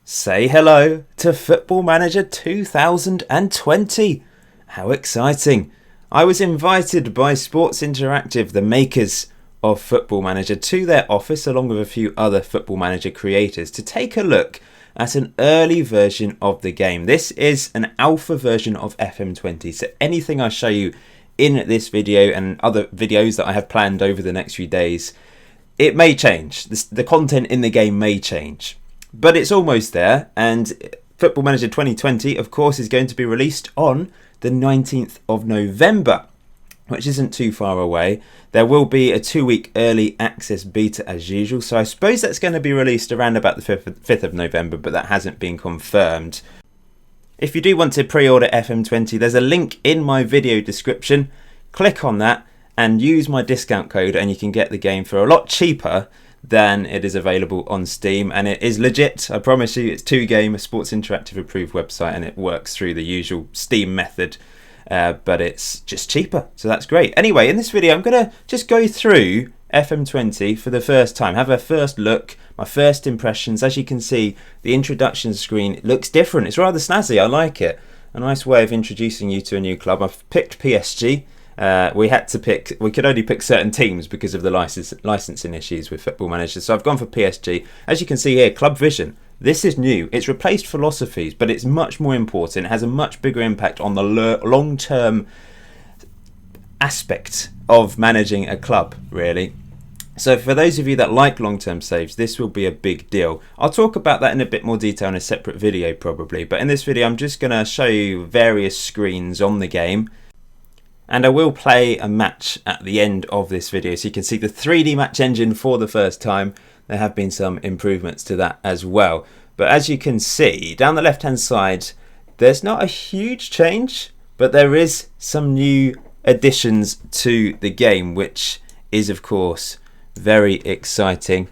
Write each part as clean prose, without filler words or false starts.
Say hello to Football Manager 2020. How exciting! I was invited by Sports Interactive, the makers of Football Manager, to their office along with a few other Football Manager creators to take a look at an early version of the game. This is an alpha version of FM20, so anything I show you in this video and other videos that I have planned over the next few days, it may change. The content in the game may change. But it's almost there, and Football Manager 2020, of course, is going to be released on the 19th of November, which isn't too far away. There will be a 2-week early access beta as usual, so I suppose that's going to be released around about the 5th of November, but that hasn't been confirmed. If you do want to pre-order FM20, there's a link in my video description. Click on that and use my discount code, and you can get the game for a lot cheaper than it is available on Steam, and it is legit. I promise you, it's 2Game, a Sports Interactive approved website, and it works through the usual Steam method, but it's just cheaper, so that's great. Anyway, in this video I'm going to just go through FM20 for the first time, have a first look, my first impressions. As you can see, the introduction screen looks different. It's rather snazzy. I like it. A nice way of introducing you to a new club. I've picked PSG. We could only pick certain teams because of the licensing issues with Football Manager, so I've gone for PSG. As you can see here, Club Vision, this is new. It's replaced philosophies, but it's much more important. It has a much bigger impact on the long-term aspect of managing a club, really. So for those of you that like long-term saves, this will be a big deal. I'll talk about that in a bit more detail in a separate video probably, but in this video I'm just going to show you various screens on the game. And I will play a match at the end of this video so you can see the 3D match engine for the first time. There have been some improvements to that as well. But as you can see, down the left hand side, there's not a huge change, but there is some new additions to the game, which is of course very exciting.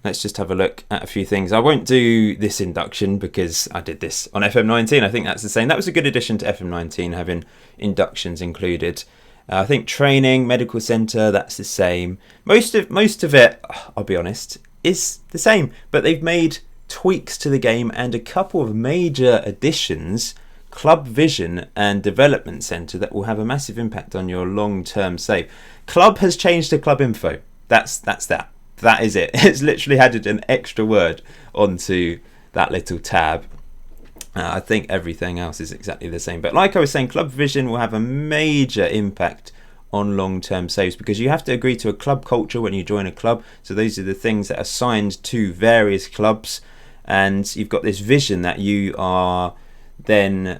Let's just have a look at a few things. I won't do this induction because I did this on FM19. I think that's the same. That was a good addition to FM19, having inductions included. I think training, medical centre, that's the same. Most of it, I'll be honest, is the same. But they've made tweaks to the game and a couple of major additions, Club Vision and Development Centre, that will have a massive impact on your long-term save. Club has changed to Club Info. That's that. That is it. It's literally added an extra word onto that little tab. I think everything else is exactly the same. But like I was saying, Club Vision will have a major impact on long-term saves because you have to agree to a club culture when you join a club. So those are the things that are assigned to various clubs. And you've got this vision that you are then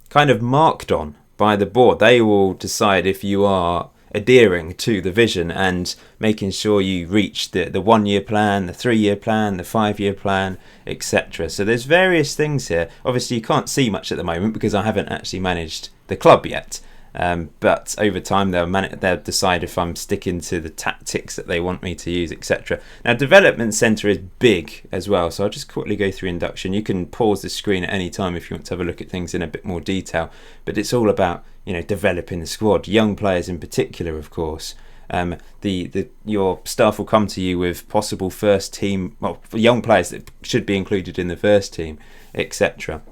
kind of marked on by the board. They will decide if you are adhering to the vision and making sure you reach the 1-year plan, the 3-year plan, the 5-year plan, etc. So there's various things here. Obviously you can't see much at the moment because I haven't actually managed the club yet, but over time they'll decide if I'm sticking to the tactics that they want me to use, etc. Now Development Centre is big as well, so I'll just quickly go through induction. You can pause the screen at any time if you want to have a look at things in a bit more detail, but it's all about developing the squad, young players in particular, of course. Your staff will come to you with possible first team, for young players that should be included in the first team, etc.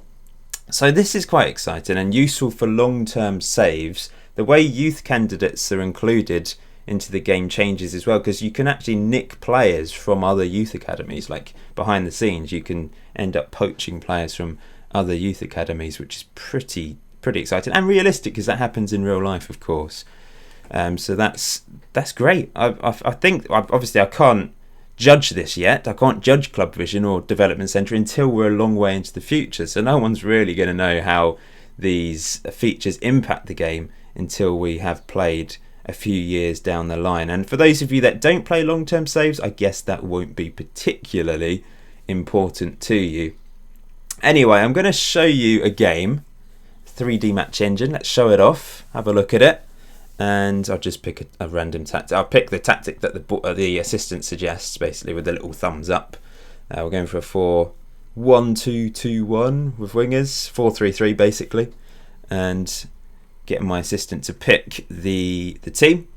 So this is quite exciting and useful for long-term saves. The way youth candidates are included into the game changes as well, because you can actually nick players from other youth academies. Like behind the scenes, you can end up poaching players from other youth academies, which is pretty exciting and realistic because that happens in real life, of course. So that's great. I think obviously I can't judge this yet. I can't judge Club Vision or Development Centre until we're a long way into the future. So no one's really going to know how these features impact the game until we have played a few years down the line. And for those of you that don't play long-term saves, I guess that won't be particularly important to you. Anyway, I'm going to show you a game. 3D match engine. Let's show it off. Have a look at it. And I'll just pick a random tactic. I'll pick the tactic that the assistant suggests, basically with the little thumbs up. We're going for a 4-1-2-2-1 with wingers, 4-3-3 basically, and getting my assistant to pick the team.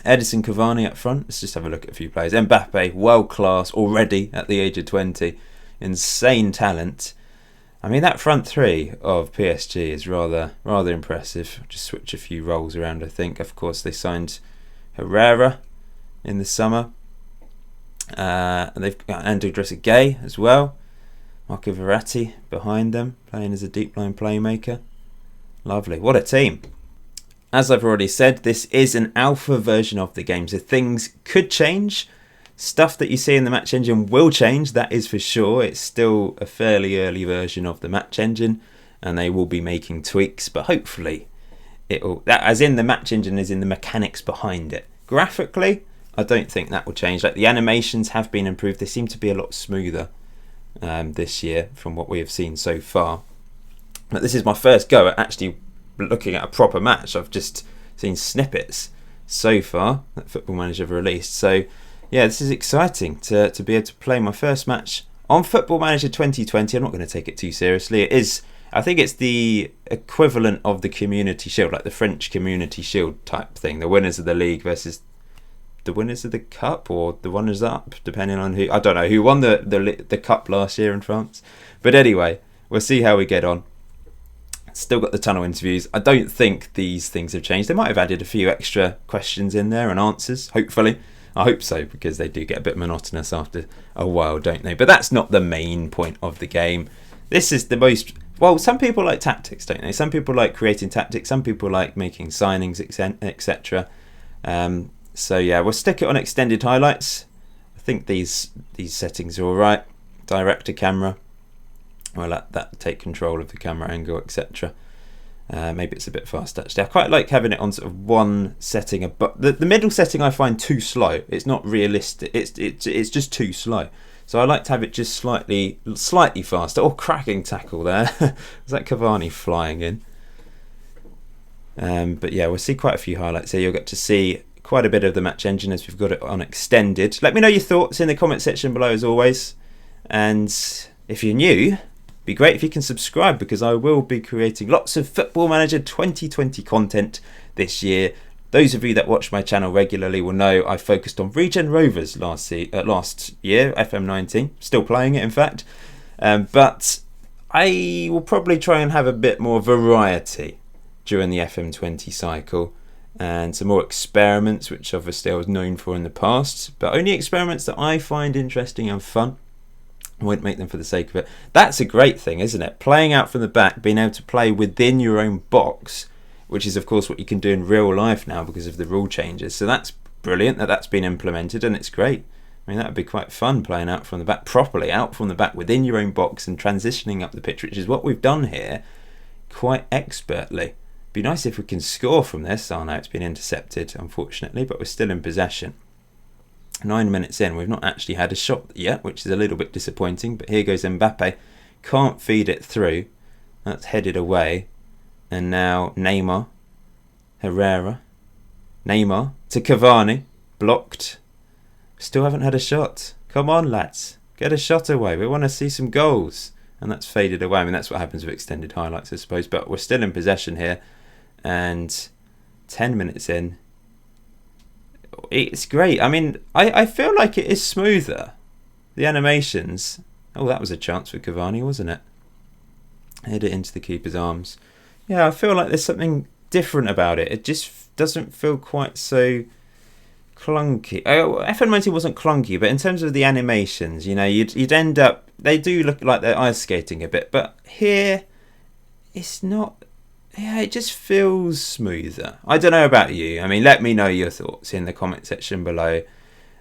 Edinson Cavani up front. Let's just have a look at a few players. Mbappe, world class already at the age of 20. insane talent. I mean, that front three of PSG is rather impressive. Just switch a few roles around, I think. Of course, they signed Herrera in the summer. And they've got Andrew Idrissa-Gueye as well. Marco Verratti behind them, playing as a deep line playmaker. Lovely. What a team. As I've already said, this is an alpha version of the game, so things could change. Stuff that you see in the match engine will change, that is for sure. It's still a fairly early version of the match engine, and they will be making tweaks, but hopefully it'll, that as in the match engine is in the mechanics behind it. Graphically, I don't think that will change. Like, the animations have been improved. They seem to be a lot smoother this year from what we have seen so far. But this is my first go at actually looking at a proper match. I've just seen snippets so far that Football Manager have released. So yeah, this is exciting to be able to play my first match on Football Manager 2020. I'm not going to take it too seriously. It is, I think it's the equivalent of the Community Shield, like the French Community Shield type thing. The winners of the league versus the winners of the cup, or the runners up, depending on who. I don't know who won the cup last year in France. But anyway, we'll see how we get on. Still got the tunnel interviews. I don't think these things have changed. They might have added a few extra questions in there and answers, hopefully. I hope so, because they do get a bit monotonous after a while, don't they? But that's not the main point of the game. This is the most... Well, some people like tactics, don't they? Some people like creating tactics. Some people like making signings, etc. So yeah, we'll stick it on extended highlights. I think these settings are all right. Direct to camera. We'll let that take control of the camera angle, etc. Maybe it's a bit fast actually. I quite like having it on sort of one setting, but the middle setting I find too slow. It's not realistic. It's just too slow. So I like to have it just slightly faster. Oh, cracking tackle there. Is that Cavani flying in? But yeah, we'll see quite a few highlights here. You'll get to see quite a bit of the match engine as we've got it on extended. Let me know your thoughts in the comment section below as always. And if you're new, be great if you can subscribe, because I will be creating lots of Football Manager 2020 content this year. Those of you that watch my channel regularly will know I focused on Regen Rovers last year, FM19. Still playing it, in fact. But I will probably try and have a bit more variety during the FM20 cycle, and some more experiments, which obviously I was known for in the past, but only experiments that I find interesting and fun. I won't make them for the sake of it. That's a great thing, isn't it? Playing out from the back, being able to play within your own box, which is of course what you can do in real life now because of the rule changes. So that's brilliant that that's been implemented, and it's great. I mean, that would be quite fun, playing out from the back properly, out from the back within your own box and transitioning up the pitch, which is what we've done here quite expertly. Be nice if we can score from this. Oh no, it's been intercepted unfortunately, but we're still in possession. 9 minutes in, we've not actually had a shot yet, which is a little bit disappointing, but here goes Mbappe. Can't feed it through. That's headed away. And now Neymar, Herrera, Neymar to Cavani, blocked. Still haven't had a shot. Come on lads, get a shot away. We want to see some goals. And that's faded away. I mean, that's what happens with extended highlights, I suppose, but we're still in possession here. And 10 minutes in, it's great. I mean, I feel like it is smoother. The animations. Oh, that was a chance for Cavani, wasn't it? Head it into the keeper's arms. Yeah, I feel like there's something different about it. It just doesn't feel quite so clunky. Oh, FN19 wasn't clunky, but in terms of the animations, you know, you'd end up... They do look like they're ice skating a bit, but here it's not... Yeah, it just feels smoother. I don't know about you. I mean, let me know your thoughts in the comment section below.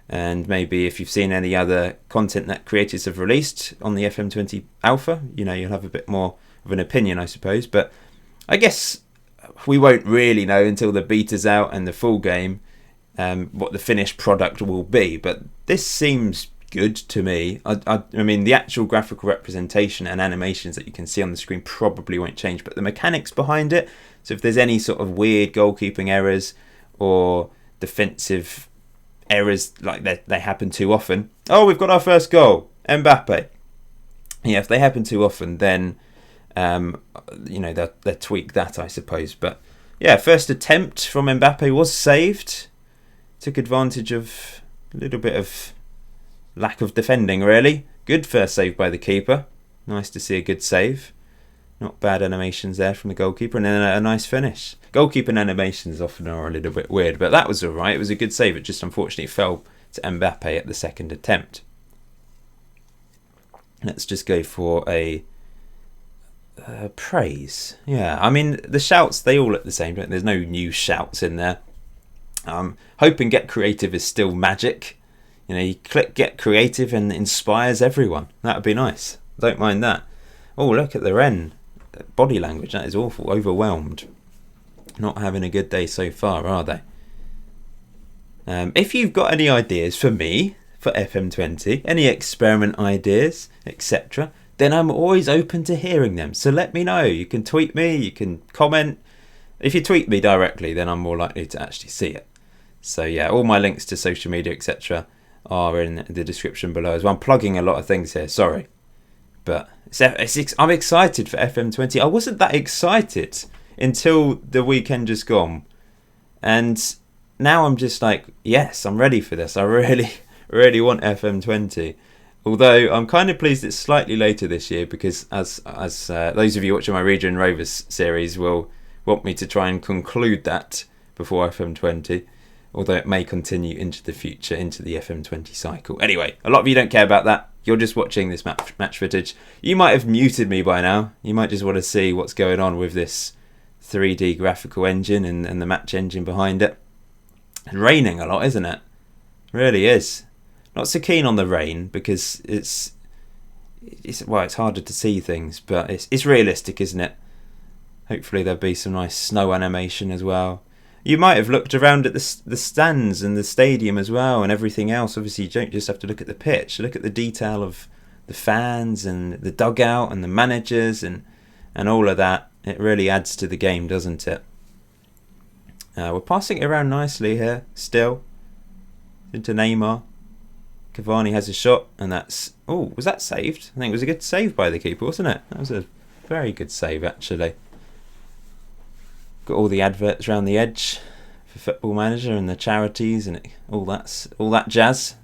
And maybe if you've seen any other content that creators have released on the FM20 Alpha, you know, you'll have a bit more of an opinion, I suppose. But I guess we won't really know until the beta's out and the full game what the finished product will be. But this seems good to me. I mean, the actual graphical representation and animations that you can see on the screen probably won't change, but the mechanics behind it, so if there's any sort of weird goalkeeping errors or defensive errors, like they happen too often. Oh, we've got our first goal, Mbappe. Yeah, if they happen too often, then you know, they'll tweak that, I suppose. But yeah, first attempt from Mbappe was saved. Took advantage of a little bit of lack of defending, really. Good first save by the keeper. Nice to see a good save. Not bad animations there from the goalkeeper, and then a nice finish. Goalkeeping animations often are a little bit weird, but that was alright. It was a good save. It just unfortunately fell to Mbappe at the second attempt. Let's just go for a praise. Yeah, I mean, the shouts, they all look the same, don't they? There's no new shouts in there. Hoping Get Creative is still magic. You know, you click Get Creative and it inspires everyone. That would be nice. Don't mind that. Oh, look at the Ren. Body language, that is awful. Overwhelmed. Not having a good day so far, are they? If you've got any ideas for me, for FM20, any experiment ideas, etc., then I'm always open to hearing them. So let me know. You can tweet me, you can comment. If you tweet me directly, then I'm more likely to actually see it. So yeah, all my links to social media, etc., are in the description below as well. I'm plugging a lot of things here, sorry. But I'm excited for FM20. I wasn't that excited until the weekend just gone. And now I'm just like, yes, I'm ready for this. I really, really want FM20. Although I'm kind of pleased it's slightly later this year, because as those of you watching my Region Rovers series will want me to try and conclude that before FM20. Although it may continue into the future, into the FM20 cycle. Anyway, a lot of you don't care about that. You're just watching this match footage. You might have muted me by now. You might just want to see what's going on with this 3D graphical engine and the match engine behind it. It's raining a lot, isn't it? It really is. Not so keen on the rain because it's harder to see things, but it's realistic, isn't it? Hopefully there'll be some nice snow animation as well. You might have looked around at the stands and the stadium as well and everything else. Obviously, you don't just have to look at the pitch. Look at the detail of the fans and the dugout and the managers and all of that. It really adds to the game, doesn't it? We're passing it around nicely here, still. Into Neymar. Cavani has a shot, and that's... Oh, was that saved? I think it was a good save by the keeper, wasn't it? That was a very good save, actually. Got all the adverts around the edge for Football Manager and the charities and all that jazz.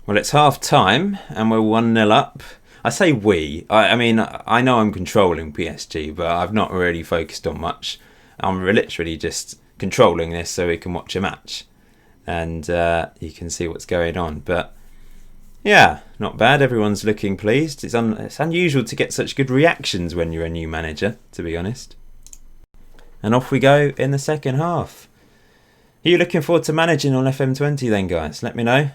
Well, it's half time and we're 1-0 up. I say we. I mean, I know I'm controlling PSG, but I've not really focused on much. I'm literally just controlling this so we can watch a match and you can see what's going on. But yeah, not bad. Everyone's looking pleased. It's unusual to get such good reactions when you're a new manager, to be honest. And off we go in the second half. Are you looking forward to managing on FM20 then, guys? Let me know.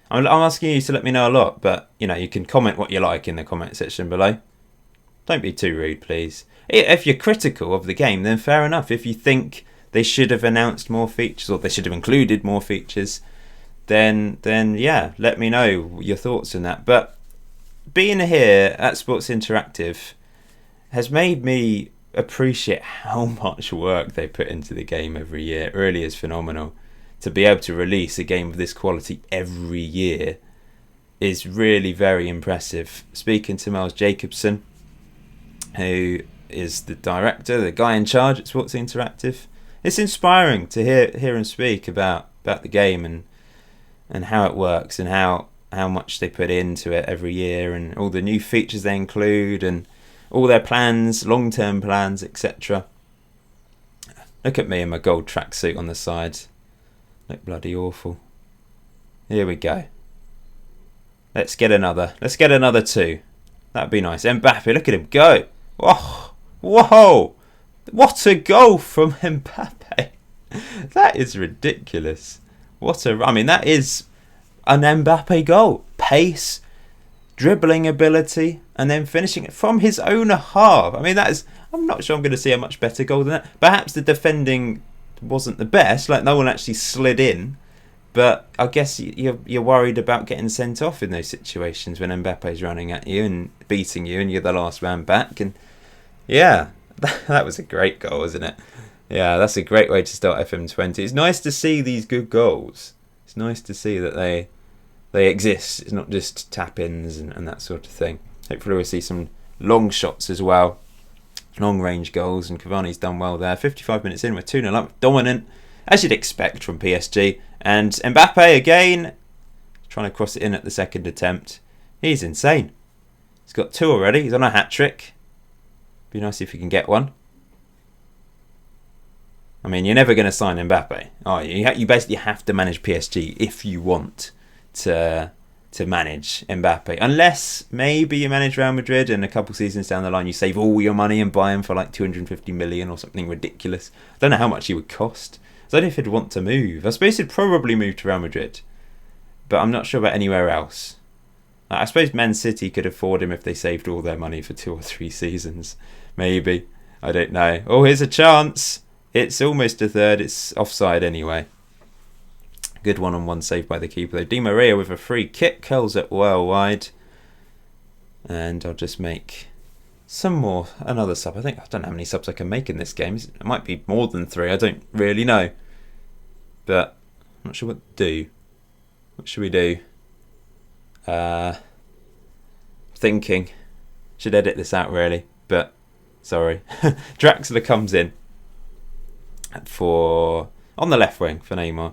I'm asking you to let me know a lot, but you know, you can comment what you like in the comment section below. Don't be too rude, please. If you're critical of the game, then fair enough. If you think they should have announced more features or they should have included more features, then yeah, let me know your thoughts on that. But being here at Sports Interactive has made me appreciate how much work they put into the game every year. It really is phenomenal. To be able to release a game of this quality every year is really very impressive. Speaking to Miles Jacobson, who is the director, the guy in charge at Sports Interactive, it's inspiring to hear him speak about the game and how it works and how much they put into it every year and all the new features they include and all their plans, long-term plans, etc. Look at me in my gold tracksuit on the side. Look bloody awful. Here we go. Let's get another. Let's get another 2. That'd be nice. Mbappe, look at him go. Whoa. Whoa. What a goal from Mbappe. That is ridiculous. I mean, that is an Mbappe goal. Pace, dribbling ability, and then finishing it from his own half. I mean, I'm not sure I'm going to see a much better goal than that. Perhaps the defending wasn't the best, like no one actually slid in, but I guess you're worried about getting sent off in those situations when Mbappe's running at you and beating you and you're the last man back. And yeah, that was a great goal, isn't it? Yeah, that's a great way to start FM20. It's nice to see these good goals. It's nice to see that they exist. It's not just tap-ins and that sort of thing. Hopefully we'll see some long shots as well. Long-range goals, and Cavani's done well there. 55 minutes in, we're 2-0 up. Dominant, as you'd expect from PSG. And Mbappe again, trying to cross it in at the second attempt. He's insane. He's got 2 already. He's on a hat-trick. Be nice if he can get one. I mean, you're never going to sign Mbappe, are you? You basically have to manage PSG if you want to manage Mbappe. Unless maybe you manage Real Madrid and a couple seasons down the line you save all your money and buy him for like 250 million or something ridiculous. I don't know how much he would cost. I don't know if he'd want to move. I suppose he'd probably move to Real Madrid. But I'm not sure about anywhere else. I suppose Man City could afford him if they saved all their money for 2 or 3 seasons. Maybe. I don't know. Oh, here's a chance. It's almost a third. It's offside anyway. Good one-on-one save by the keeper though. Di Maria with a free kick. Curls it well wide. And I'll just make another sub. I don't know how many subs I can make in this game. It might be more than 3. I don't really know. But I'm not sure what to do. What should we do? Thinking. Should edit this out really. But, sorry. Draxler comes in. On the left wing for Neymar,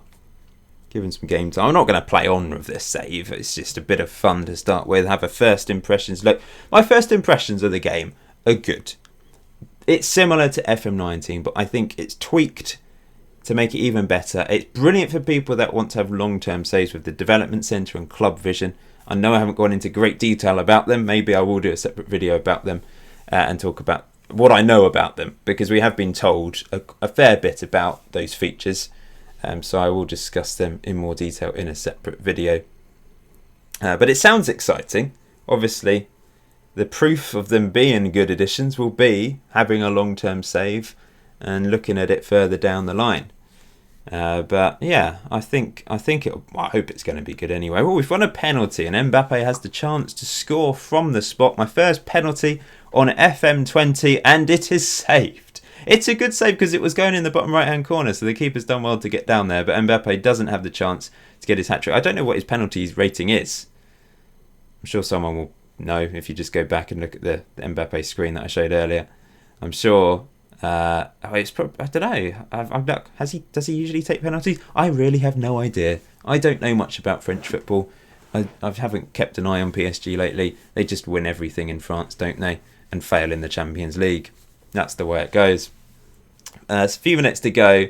given some game time. I'm not going to play on with this save. It's just a bit of fun to start with. Have a first impressions look. My first impressions of the game are good. It's similar to FM19, but I think it's tweaked to make it even better. It's brilliant for people that want to have long-term saves with the development centre and club vision. I know I haven't gone into great detail about them. Maybe I will do a separate video about them and talk about what I know about them, because we have been told a fair bit about those features, so I will discuss them in more detail in a separate video. But it sounds exciting. Obviously, the proof of them being good additions will be having a long-term save and looking at it further down the line. But yeah, I hope it's going to be good anyway. Well, we've won a penalty, and Mbappe has the chance to score from the spot. My first penalty on FM20, and it is saved. It's a good save because it was going in the bottom right hand corner, so the keeper's done well to get down there, but Mbappe doesn't have the chance to get his hat-trick. I don't know what his penalties rating is. I'm sure someone will know if you just go back and look at the Mbappe screen that I showed earlier. I'm sure I don't know. Does he usually take penalties? I really have no idea. I don't know much about French football. I haven't kept an eye on PSG lately. They just win everything in France, don't they? And fail in the Champions League. That's the way it goes. It's a few minutes to go.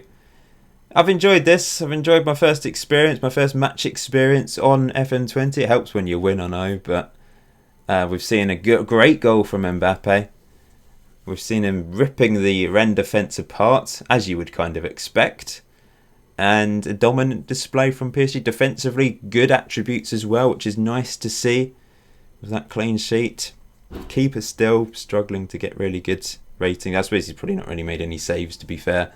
I've enjoyed this. I've enjoyed my first experience, my first match experience on FM20. It helps when you win, I know, but we've seen a great goal from Mbappe. We've seen him ripping the Rennes defence apart, as you would kind of expect. And a dominant display from PSG. Defensively, good attributes as well, which is nice to see. With that clean sheet. Keeper still struggling to get really good rating. I suppose he's probably not really made any saves, to be fair.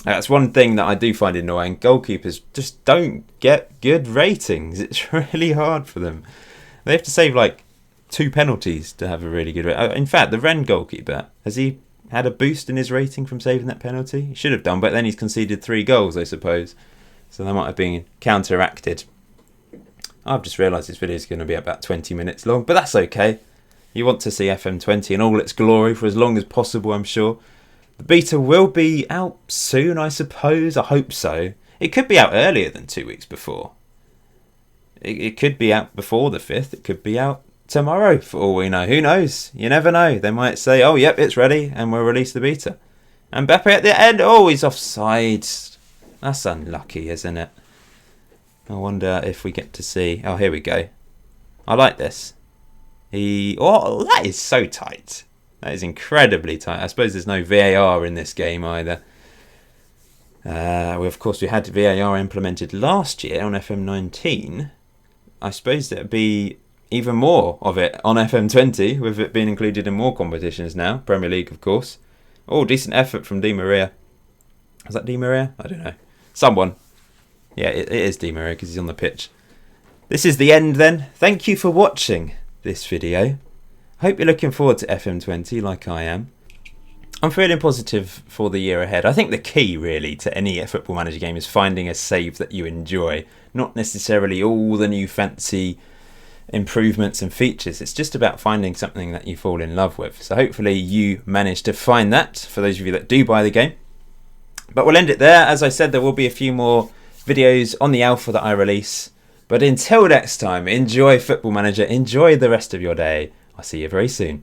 That's one thing that I do find annoying. Goalkeepers just don't get good ratings. It's really hard for them. They have to save like 2 penalties to have a really good rating. In fact, the Rennes goalkeeper, has he had a boost in his rating from saving that penalty? He should have done, but then he's conceded 3 goals, I suppose. So that might have been counteracted. I've just realised this video is going to be about 20 minutes long, but that's okay. You want to see FM20 in all its glory for as long as possible, I'm sure. The beta will be out soon, I suppose. I hope so. It could be out earlier than 2 weeks before. It could be out before the 5th. It could be out tomorrow, for all we know. Who knows? You never know. They might say, oh, yep, it's ready, and we'll release the beta. And Mbappe at the end. Oh, he's offside. That's unlucky, isn't it? I wonder if we get to see... Oh, here we go. I like this. Oh, that is so tight. That is incredibly tight. I suppose there's no VAR in this game either. Of course, we had VAR implemented last year on FM19. I suppose there'd be even more of it on FM20, with it being included in more competitions now. Premier League, of course. Oh, decent effort from Di Maria. Is that Di Maria? I don't know. Someone. Yeah, it is Di Maria because he's on the pitch. This is the end then. Thank you for watching this video. Hope you're looking forward to FM20 like I am. I'm feeling positive for the year ahead. I think the key really to any Football Manager game is finding a save that you enjoy, not necessarily all the new fancy improvements and features. It's just about finding something that you fall in love with. So hopefully you manage to find that for those of you that do buy the game. But we'll end it there. As I said, there will be a few more videos on the alpha that I release But until next time, enjoy Football Manager, enjoy the rest of your day. I'll see you very soon.